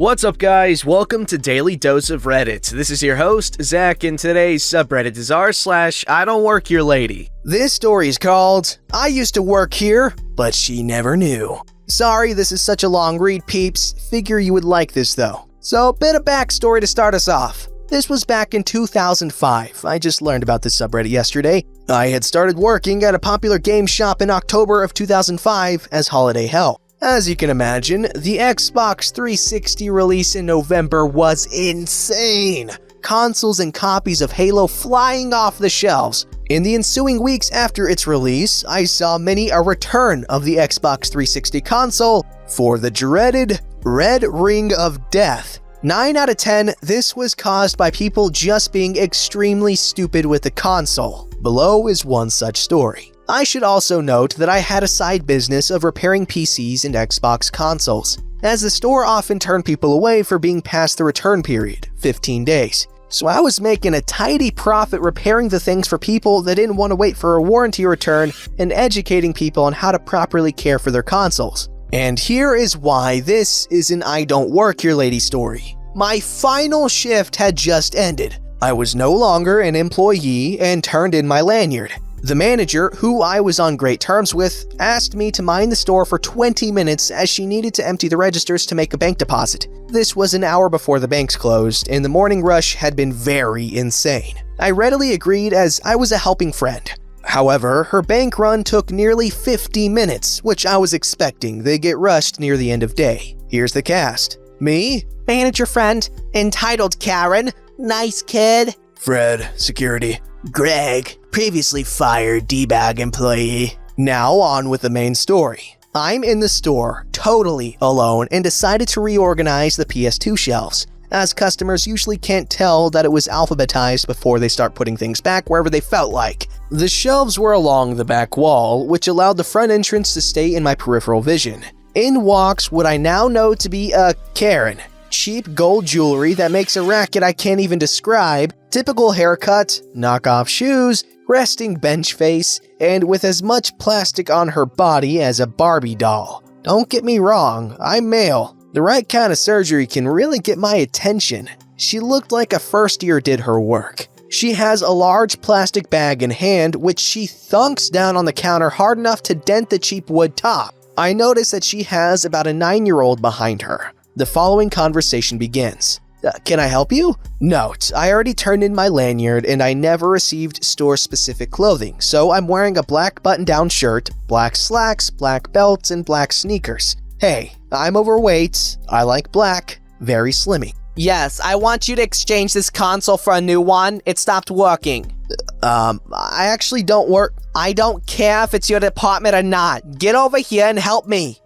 What's up, guys? Welcome to Daily Dose of Reddit. This is your host, Zach, and today's subreddit is r/IDontWorkHereLady. This story is called, I used to work here, but she never knew. Sorry this is such a long read, peeps. Figure you would like this, though. So, a bit of backstory to start us off. This was back in 2005. I just learned about this subreddit yesterday. I had started working at a popular game shop in October of 2005 as Holiday Hell. As you can imagine, the Xbox 360 release in November was insane. Consoles and copies of Halo flying off the shelves. In the ensuing weeks after its release, I saw many a return of the Xbox 360 console for the dreaded Red Ring of Death. 9 out of 10, this was caused by people just being extremely stupid with the console. Below is one such story. I should also note that I had a side business of repairing PCs and Xbox consoles, as the store often turned people away for being past the return period, 15 days. So I was making a tidy profit repairing the things for people that didn't want to wait for a warranty return and educating people on how to properly care for their consoles. And here is why this is an IDontWorkHereLady story. My final shift had just ended. I was no longer an employee and turned in my lanyard. The manager, who I was on great terms with, asked me to mind the store for 20 minutes as she needed to empty the registers to make a bank deposit. This was an hour before the banks closed, and the morning rush had been very insane. I readily agreed as I was a helping friend. However, her bank run took nearly 50 minutes, which I was expecting. They get rushed near the end of day. Here's the cast. Me, manager friend, entitled Karen, nice kid. Fred, security. Greg, previously fired D-bag employee. Now on with the main story. I'm in the store, totally alone, and decided to reorganize the PS2 shelves, as customers usually can't tell that it was alphabetized before they start putting things back wherever they felt like. The shelves were along the back wall, which allowed the front entrance to stay in my peripheral vision. In walks what I now know to be a Karen. Cheap gold jewelry that makes a racket I can't even describe, typical haircut, knockoff shoes, resting bench face, and with as much plastic on her body as a Barbie doll. Don't get me wrong, I'm male. The right kind of surgery can really get my attention. She looked like a first year did her work. She has a large plastic bag in hand which she thunks down on the counter hard enough to dent the cheap wood top. I notice that she has about a 9-year-old behind her. The following conversation begins. Can I help you? Note, I already turned in my lanyard and I never received store-specific clothing, so I'm wearing a black button-down shirt, black slacks, black belts, and black sneakers. Hey, I'm overweight, I like black, very slimming. Yes, I want you to exchange this console for a new one. It stopped working. I actually don't work. I don't care if it's your department or not. Get over here and help me.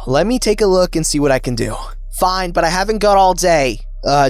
Let me take a look and see what I can do. Fine, but I haven't got all day.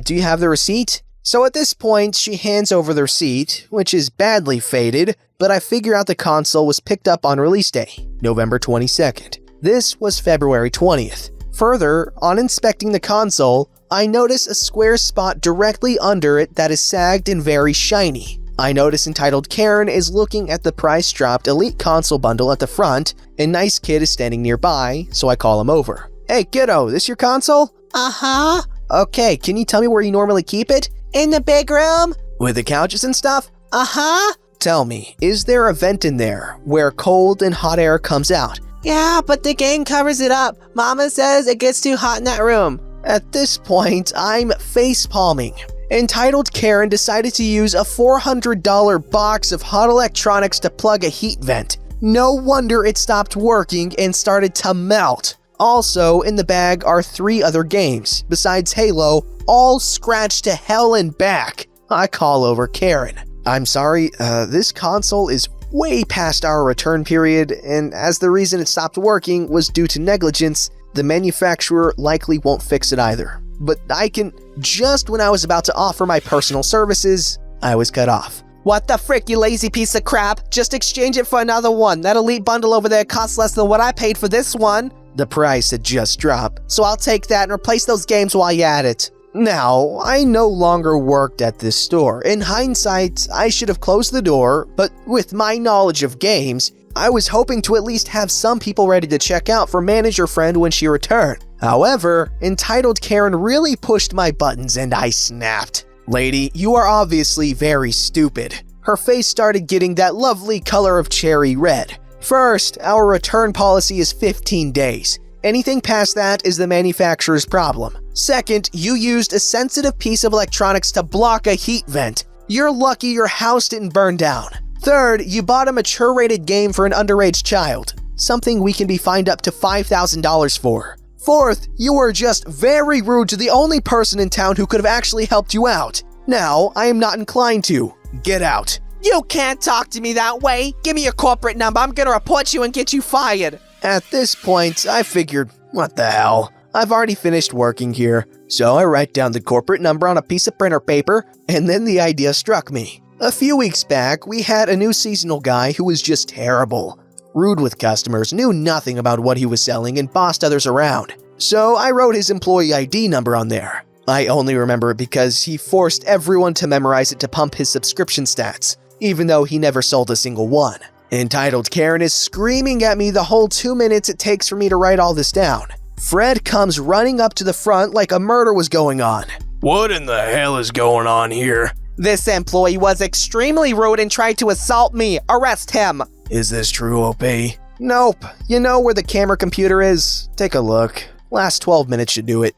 Do you have the receipt? So at this point, she hands over the receipt, which is badly faded, but I figure out the console was picked up on release day, November 22nd. This was February 20th. Further, on inspecting the console, I notice a square spot directly under it that is sagged and very shiny. I notice entitled Karen is looking at the price-dropped Elite console bundle at the front, and Nice Kid is standing nearby, so I call him over. Hey kiddo, this your console? Uh-huh. Okay, can you tell me where you normally keep it? In the big room. With the couches and stuff? Uh-huh. Tell me, is there a vent in there where cold and hot air comes out? Yeah, but the game covers it up. Mama says it gets too hot in that room. At this point, I'm face-palming. Entitled Karen decided to use a $400 box of hot electronics to plug a heat vent. No wonder it stopped working and started to melt. Also, in the bag are 3 other games, besides Halo, all scratched to hell and back. I call over Karen. I'm sorry, this console is way past our return period, and as the reason it stopped working was due to negligence, the manufacturer likely won't fix it either. But I can. Just when I was about to offer my personal services, I was cut off. What the frick, you lazy piece of crap? Just exchange it for another one. That Elite bundle over there costs less than what I paid for this one. The price had just dropped. So I'll take that and replace those games while you're at it. Now, I no longer worked at this store. In hindsight, I should have closed the door, but with my knowledge of games, I was hoping to at least have some people ready to check out for manager friend when she returned. However, entitled Karen really pushed my buttons and I snapped. "Lady, you are obviously very stupid." Her face started getting that lovely color of cherry red. "First, our return policy is 15 days. Anything past that is the manufacturer's problem. Second, you used a sensitive piece of electronics to block a heat vent. You're lucky your house didn't burn down. Third, you bought a mature-rated game for an underage child, something we can be fined up to $5,000 for. Fourth, you were just very rude to the only person in town who could have actually helped you out. Now, I am not inclined to. Get out." You can't talk to me that way. Give me your corporate number. I'm gonna report you and get you fired. At this point, I figured, what the hell? I've already finished working here. So I write down the corporate number on a piece of printer paper, and then the idea struck me. A few weeks back, we had a new seasonal guy who was just terrible. Rude with customers, knew nothing about what he was selling, and bossed others around. So I wrote his employee ID number on there. I only remember it because he forced everyone to memorize it to pump his subscription stats, even though he never sold a single one. Entitled Karen is screaming at me the whole 2 minutes it takes for me to write all this down. Fred comes running up to the front like a murder was going on. "What in the hell is going on here?" This employee was extremely rude and tried to assault me. Arrest him. "Is this true, OP?" "Nope. You know where the camera computer is? Take a look. Last 12 minutes should do it."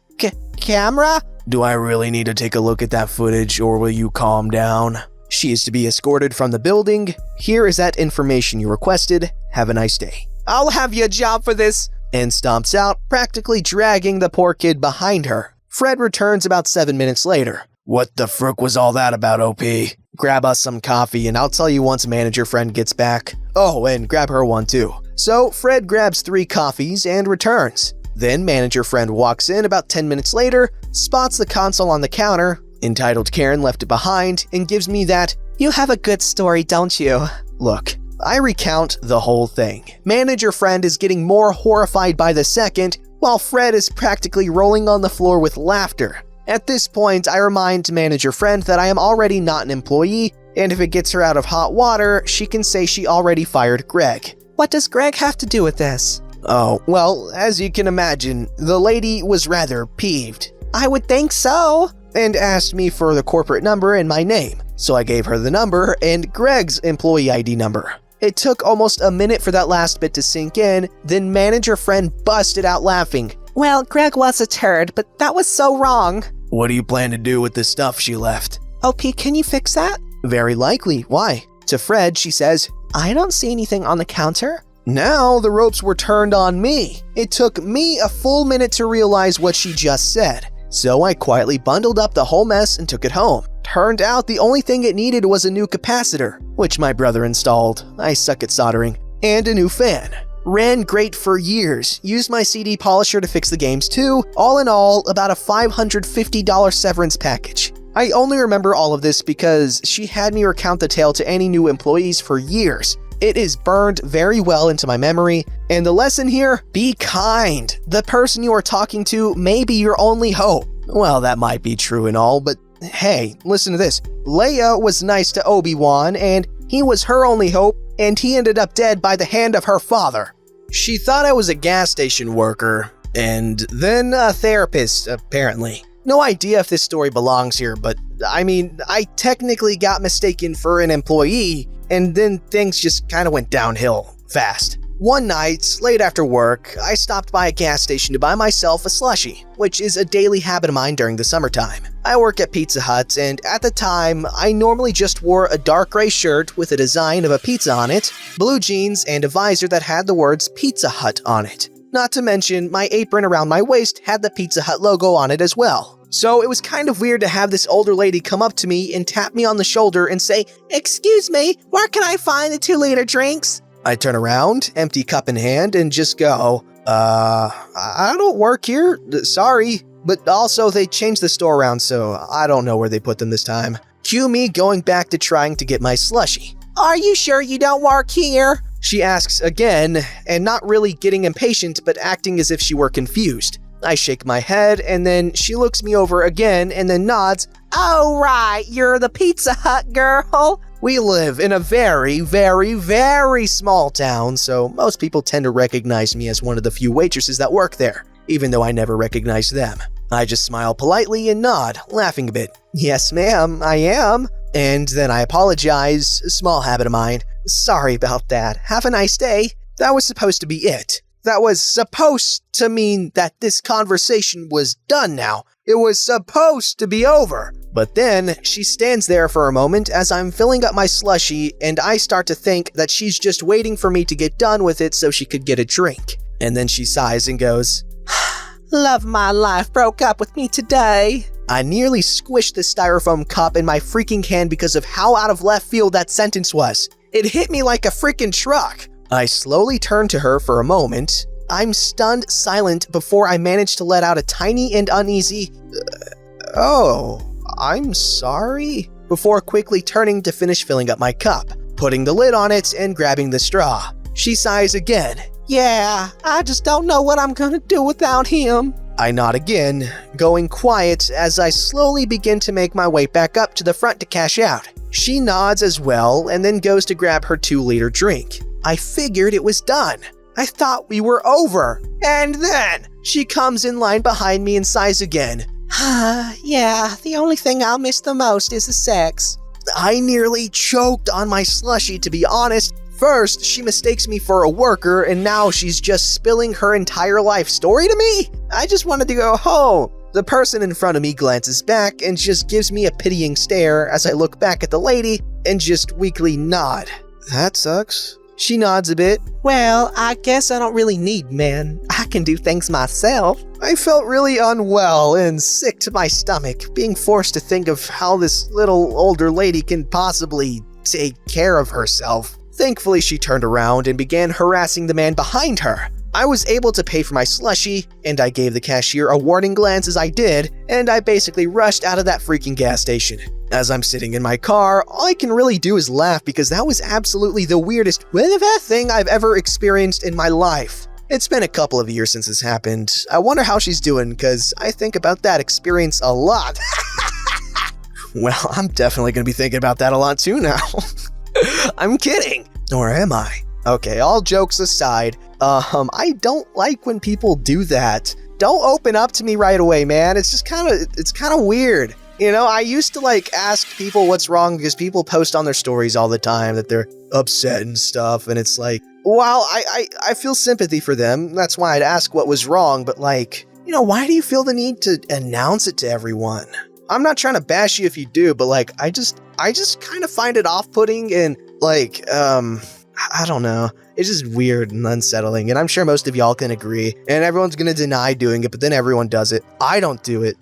Camera? "Do I really need to take a look at that footage, or will you calm down?" "She is to be escorted from the building. Here is that information you requested. Have a nice day." I'll have your job for this. And stomps out, practically dragging the poor kid behind her. Fred returns about 7 minutes later. "What the frick was all that about, OP? Grab us some coffee and I'll tell you once manager friend gets back. Oh, and grab her one too." So Fred grabs 3 coffees and returns. Then manager friend walks in about 10 minutes later, spots the console on the counter. Entitled Karen left it behind and gives me that, You have a good story, don't you? look. I recount the whole thing. Manager friend is getting more horrified by the second, while Fred is practically rolling on the floor with laughter. At this point, I remind manager friend that I am already not an employee, and if it gets her out of hot water, she can say she already fired Greg. What does Greg have to do with this? Oh, well, as you can imagine, the lady was rather peeved. I would think so. And asked me for the corporate number and my name. So I gave her the number and Greg's employee ID number. It took almost a minute for that last bit to sink in, then manager friend busted out laughing. Well, Greg was a turd, but that was so wrong. "What do you plan to do with the stuff she left?" OP, can you fix that? "Very likely. Why?" To Fred, she says, I don't see anything on the counter. Now the ropes were turned on me. It took me a full minute to realize what she just said. So I quietly bundled up the whole mess and took it home. Turned out the only thing it needed was a new capacitor, which my brother installed. I suck at soldering. And a new fan. Ran great for years. Used my CD polisher to fix the games too. All in all, about a $550 severance package. I only remember all of this because she had me recount the tale to any new employees for years. It is burned very well into my memory, and the lesson here, be kind. The person you are talking to may be your only hope. Well, that might be true and all, but hey, listen to this. Leia was nice to Obi-Wan, and he was her only hope, and he ended up dead by the hand of her father. She thought I was a gas station worker, and then a therapist, apparently. No idea if this story belongs here, but I technically got mistaken for an employee, and then things just kind of went downhill fast. One night, late after work, I stopped by a gas station to buy myself a slushie, which is a daily habit of mine during the summertime. I work at Pizza Hut, and at the time, I normally just wore a dark gray shirt with a design of a pizza on it, blue jeans, and a visor that had the words Pizza Hut on it. Not to mention, my apron around my waist had the Pizza Hut logo on it as well. So it was kind of weird to have this older lady come up to me and tap me on the shoulder and say, "Excuse me, where can I find the 2-liter drinks?" I turn around, empty cup in hand, and just go, I don't work here, sorry. But also they changed the store around, so I don't know where they put them this time. Cue me going back to trying to get my slushie. Are you sure you don't work here? She asks again, and not really getting impatient, but acting as if she were confused. I shake my head, and then she looks me over again and then nods. Oh, right, you're the Pizza Hut girl. We live in a very, very, very small town, so most people tend to recognize me as one of the few waitresses that work there. even though I never recognized them. I just smile politely and nod, laughing a bit. Yes, ma'am, I am. And then I apologize, a small habit of mine. Sorry about that. Have a nice day. That was supposed to be it. That was supposed to mean that this conversation was done now. It was supposed to be over. But then she stands there for a moment as I'm filling up my slushie, and I start to think that she's just waiting for me to get done with it so she could get a drink. And then she sighs and goes, Love my life broke up with me today. I nearly squished the styrofoam cup in my freaking hand because of how out of left field that sentence was. It hit me like a freaking truck. I slowly turn to her for a moment. I'm stunned silent before I manage to let out a tiny and uneasy, "Oh, I'm sorry," before quickly turning to finish filling up my cup, putting the lid on it and grabbing the straw. She sighs again. Yeah, I just don't know what I'm gonna do without him. I nod again, going quiet as I slowly begin to make my way back up to the front to cash out. She nods as well and then goes to grab her 2-liter drink. I figured it was done. I thought we were over. And then she comes in line behind me and sighs again. Yeah, the only thing I'll miss the most is the sex. I nearly choked on my slushie, to be honest. First, she mistakes me for a worker, and now she's just spilling her entire life story to me? I just wanted to go home. The person in front of me glances back and just gives me a pitying stare as I look back at the lady and just weakly nod. That sucks. She nods a bit. Well, I guess I don't really need men. I can do things myself. I felt really unwell and sick to my stomach, being forced to think of how this little older lady can possibly take care of herself. Thankfully, she turned around and began harassing the man behind her. I was able to pay for my slushie, and I gave the cashier a warning glance as I did, and I basically rushed out of that freaking gas station. As I'm sitting in my car, all I can really do is laugh because that was absolutely the weirdest thing I've ever experienced in my life. It's been a couple of years since this happened. I wonder how she's doing because I think about that experience a lot. Well, I'm definitely going to be thinking about that a lot too now. I'm kidding. Or am I? Okay, all jokes aside, I don't like when people do that. Don't open up to me right away, man. It's kind of weird. You know, I used to ask people what's wrong because people post on their stories all the time that they're upset and stuff, and it's well, I feel sympathy for them. That's why I'd ask what was wrong, but why do you feel the need to announce it to everyone? I'm not trying to bash you if you do, but I just kind of find it off-putting and I don't know. It's just weird and unsettling, and I'm sure most of y'all can agree, and everyone's gonna deny doing it, but then everyone does it. I don't do it.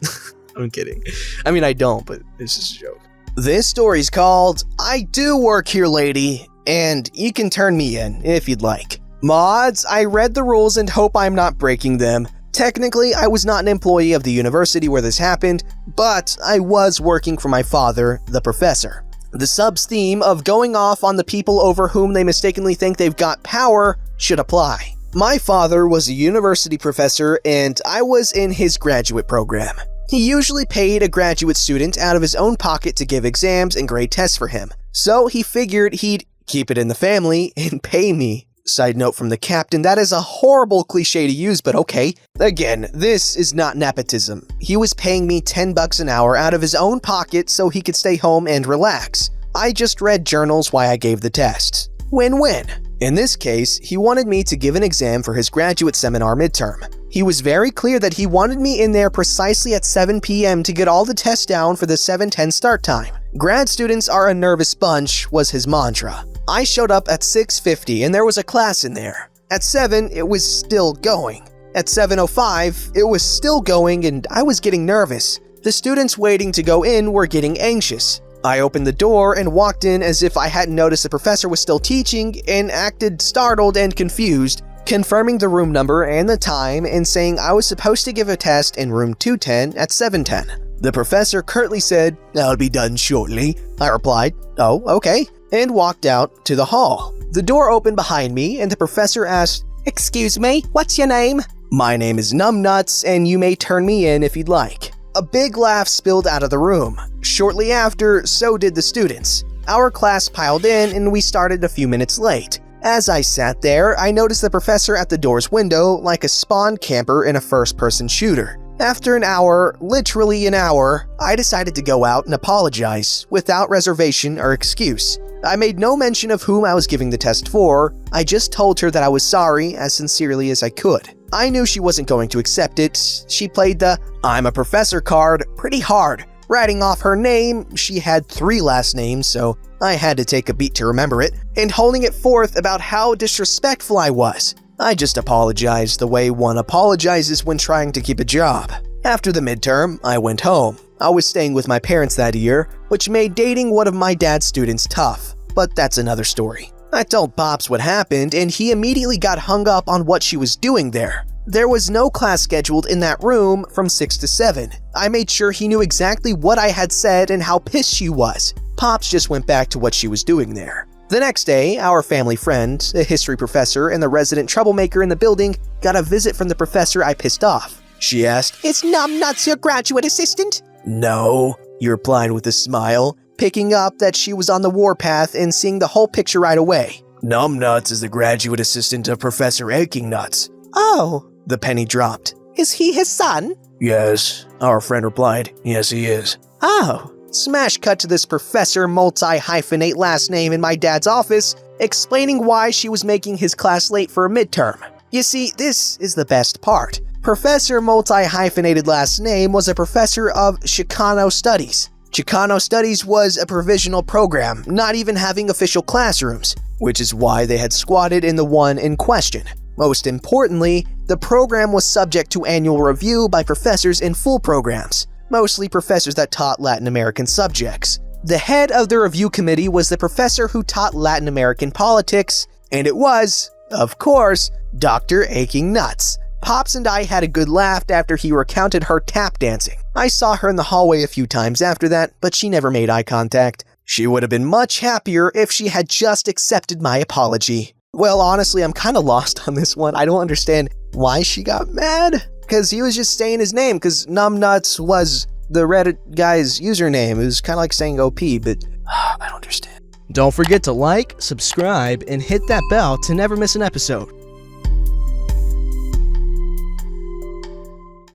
I'm kidding. I mean, I don't, but it's just a joke. This story's called I Do Work Here, Lady, and you can turn me in if you'd like. Mods, I read the rules and hope I'm not breaking them. Technically, I was not an employee of the university where this happened, but I was working for my father, the professor. The sub's theme of going off on the people over whom they mistakenly think they've got power should apply. My father was a university professor and I was in his graduate program. He usually paid a graduate student out of his own pocket to give exams and grade tests for him, so he figured he'd keep it in the family and pay me. Side note from the captain, that is a horrible cliche to use, but okay. Again, this is not nepotism. He was paying me $10 an hour out of his own pocket so he could stay home and relax. I just read journals while I gave the tests. Win-win. In this case, he wanted me to give an exam for his graduate seminar midterm. He was very clear that he wanted me in there precisely at 7 p.m. to get all the tests down for the 7:10 start time. Grad students are a nervous bunch, was his mantra. I showed up at 6:50 and there was a class in there. At 7, it was still going. At 7:05, it was still going and I was getting nervous. The students waiting to go in were getting anxious. I opened the door and walked in as if I hadn't noticed the professor was still teaching and acted startled and confused, confirming the room number and the time and saying I was supposed to give a test in room 210 at 7:10. The professor curtly said, "I'll be done shortly." I replied, "Oh, okay," and walked out to the hall. The door opened behind me and the professor asked, Excuse me, what's your name? "My name is Numbnuts and you may turn me in if you'd like." A big laugh spilled out of the room. Shortly after, so did the students. Our class piled in and we started a few minutes late. As I sat there, I noticed the professor at the door's window like a spawned camper in a first-person shooter. After an hour, literally an hour, I decided to go out and apologize, without reservation or excuse. I made no mention of whom I was giving the test for, I just told her that I was sorry as sincerely as I could. I knew she wasn't going to accept it. She played the "I'm a professor" card pretty hard. Writing off her name, she had 3 last names, so I had to take a beat to remember it, and holding it forth about how disrespectful I was. I just apologized the way one apologizes when trying to keep a job. After the midterm, I went home. I was staying with my parents that year, which made dating one of my dad's students tough, but that's another story. I told Pops what happened, and he immediately got hung up on what she was doing there. There was no class scheduled in that room from 6 to 7. I made sure he knew exactly what I had said and how pissed she was. Pops just went back to what she was doing there. The next day, our family friend, a history professor and the resident troublemaker in the building, got a visit from the professor I pissed off. She asked, "Is Numbnuts your graduate assistant?" "No," he replied with a smile, picking up that she was on the warpath and seeing the whole picture right away. "Numbnuts is the graduate assistant of Professor Achingnuts." "Oh," the penny dropped. "Is he his son?" Yes, our friend replied. Yes, he is. "Oh." Smash cut to this professor multi-hyphenate last name in my dad's office, explaining why she was making his class late for a midterm. You see, this is the best part. Professor multi-hyphenated last name was a professor of Chicano Studies. Chicano Studies was a provisional program, not even having official classrooms, which is why they had squatted in the one in question. Most importantly, the program was subject to annual review by professors in full programs, mostly professors that taught Latin American subjects. The head of the review committee was the professor who taught Latin American politics, and it was, of course, Dr. Achingnuts. Pops and I had a good laugh after he recounted her tap dancing. I saw her in the hallway a few times after that, but she never made eye contact. She would have been much happier if she had just accepted my apology. Well, honestly, I'm kind of lost on this one. I don't understand why she got mad. Because he was just saying his name, because Numbnuts was the Reddit guy's username. It was kind of like saying OP, but I don't understand. Don't forget to like, subscribe, and hit that bell to never miss an episode.